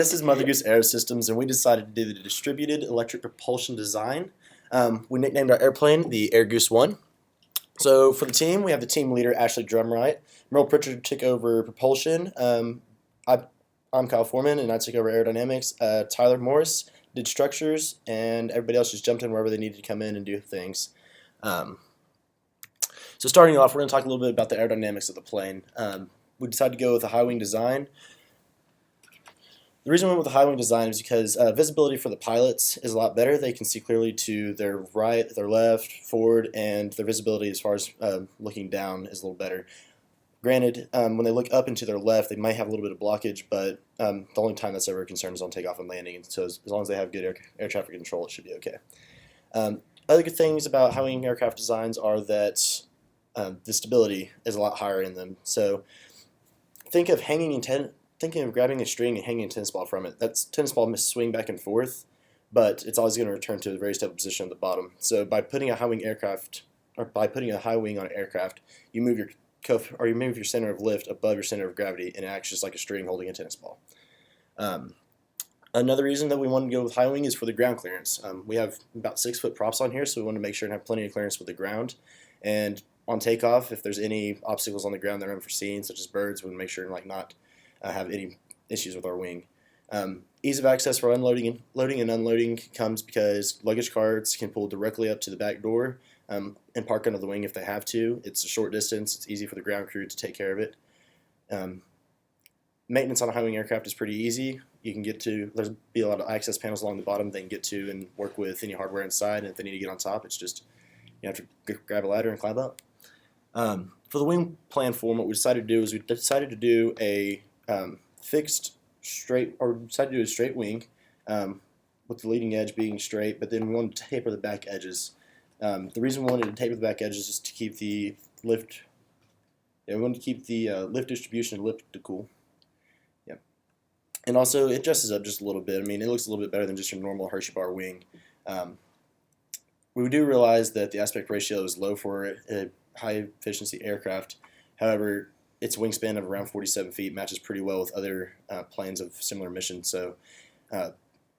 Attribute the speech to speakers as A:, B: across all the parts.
A: This is Mother Goose AeroSystems, and we decided to do the distributed electric propulsion design. We nicknamed our airplane the Air Goose 1. So for the team, we have the team leader, Ashley Drumright. Merle Pritchard took over propulsion. I'm Kyle Foreman, and I took over aerodynamics. Tyler Morris did structures, and everybody else just jumped in wherever they needed to come in and do things. So starting off, we're going to talk a little bit about the aerodynamics of the plane. We decided to go with a high wing design. The reason we went with the high wing design is because visibility for the pilots is a lot better. They can see clearly to their right, their left, forward, and their visibility as far as looking down is a little better. Granted, when they look up and to their left, they might have a little bit of blockage, but the only time that's ever a concern is on takeoff and landing, and so as long as they have good air traffic control, it should be okay. Other good things about high wing aircraft designs are that the stability is a lot higher in them. So think of thinking of grabbing a string and hanging a tennis ball from it. That tennis ball must swing back and forth, but it's always going to return to a very stable position at the bottom. So by putting a high wing aircraft, or by putting a high wing on an aircraft, you move your center of lift above your center of gravity, and it acts just like a string holding a tennis ball. Another reason that we wanted to go with high wing is for the ground clearance. We have about 6-foot props on here, so we want to make sure and have plenty of clearance with the ground. And on takeoff, if there's any obstacles on the ground that are unforeseen, such as birds, we want to make sure and not have any issues with our wing. Ease of access for loading and unloading comes because luggage carts can pull directly up to the back door and park under the wing if they have to. It's a short distance. It's easy for the ground crew to take care of it. Maintenance on a high wing aircraft is pretty easy. You can there's be a lot of access panels along the bottom they can get to and work with any hardware inside, and if they need to get on top, it's just you have to grab a ladder and climb up. For the wing plan form, what we decided to do is we decided to do a straight wing with the leading edge being straight, but then we wanted to taper the back edges. The reason we wanted to taper the back edges is to keep the lift. Yeah, we wanted to keep the lift distribution elliptical. Yeah, and also it dresses up just a little bit. I mean, it looks a little bit better than just your normal Hershey bar wing. We do realize that the aspect ratio is low for a high efficiency aircraft. However, its wingspan of around 47 feet matches pretty well with other planes of similar mission. So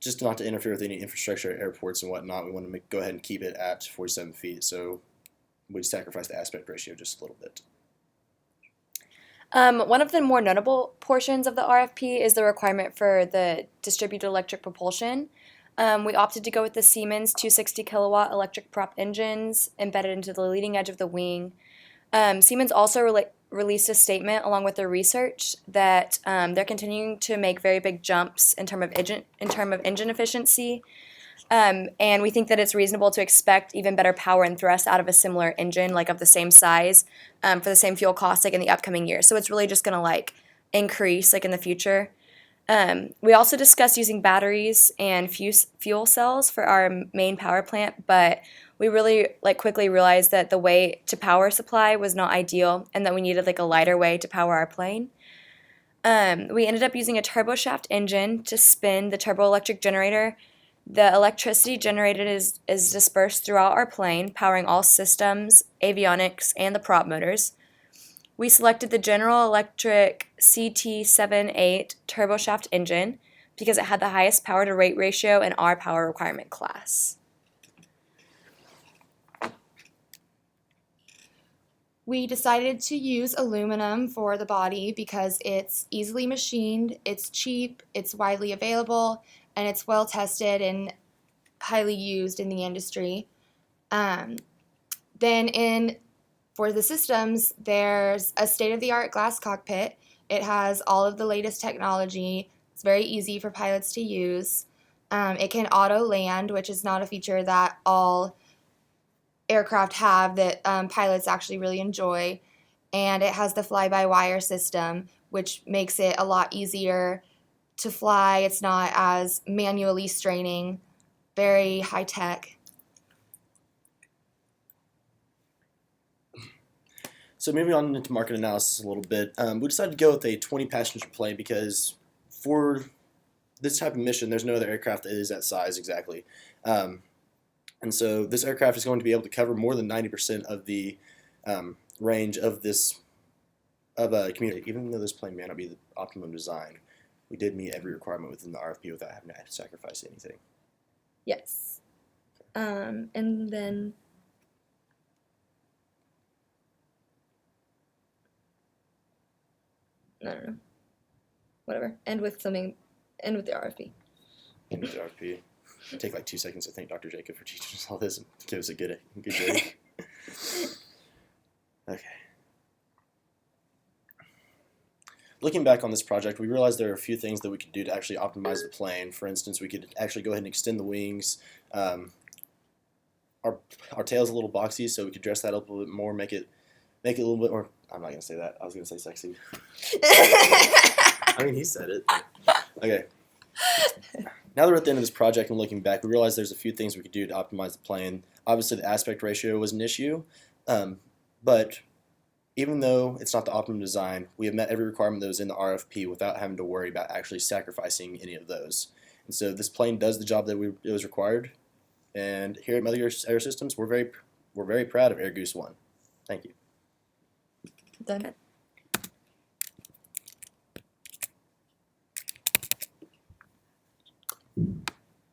A: just not to interfere with any infrastructure at airports and whatnot, we want to go ahead and keep it at 47 feet. So we'd sacrifice the aspect ratio just a little bit.
B: One of the more notable portions of the RFP is the requirement for the distributed electric propulsion. We opted to go with the Siemens 260 kilowatt electric prop engines embedded into the leading edge of the wing. Siemens also released a statement along with their research that they're continuing to make very big jumps in terms of engine efficiency, and we think that it's reasonable to expect even better power and thrust out of a similar engine, like of the same size, for the same fuel cost, like in the upcoming years. So it's really just going to increase in the future. We also discussed using batteries and fuel cells for our main power plant, but we really quickly realized that the way to power supply was not ideal and that we needed a lighter way to power our plane. We ended up using a turboshaft engine to spin the turboelectric generator. The electricity generated is dispersed throughout our plane, powering all systems, avionics, and the prop motors. We selected the General Electric CT78 turboshaft engine because it had the highest power to rate ratio in our power requirement class.
C: We decided to use aluminum for the body because it's easily machined, it's cheap, it's widely available, and it's well tested and highly used in the industry. For the systems, there's a state-of-the-art glass cockpit. It has all of the latest technology. It's very easy for pilots to use. It can auto-land, which is not a feature that all aircraft have that pilots actually really enjoy. And it has the fly-by-wire system, which makes it a lot easier to fly. It's not as manually straining, very high-tech.
A: So moving on into market analysis a little bit, we decided to go with a 20-passenger plane because for this type of mission, there's no other aircraft that is that size exactly. And so this aircraft is going to be able to cover more than 90% of the range of a community, even though this plane may not be the optimum design. we did meet every requirement within the RFP without having to sacrifice anything.
C: Yes. And then I don't know. Whatever. End with the RFP.
A: End with the RFP. Take like 2 seconds to thank Dr. Jacob for teaching us all this and give us a good grade. Okay. Looking back on this project, we realized there are a few things that we could do to actually optimize the plane. For instance, we could actually go ahead and extend the wings. Our tail's a little boxy, so we could dress that up a little bit more, make it a little bit more. I'm not gonna say that. I was gonna say sexy. I mean, he said it. Okay. Now that we're at the end of this project and looking back, we realized there's a few things we could do to optimize the plane. Obviously, the aspect ratio was an issue, but even though it's not the optimum design, we have met every requirement that was in the RFP without having to worry about actually sacrificing any of those. And so this plane does the job that it was required. And here at Mother AeroSystems, we're very proud of Air Goose 1. Thank you.
C: Done.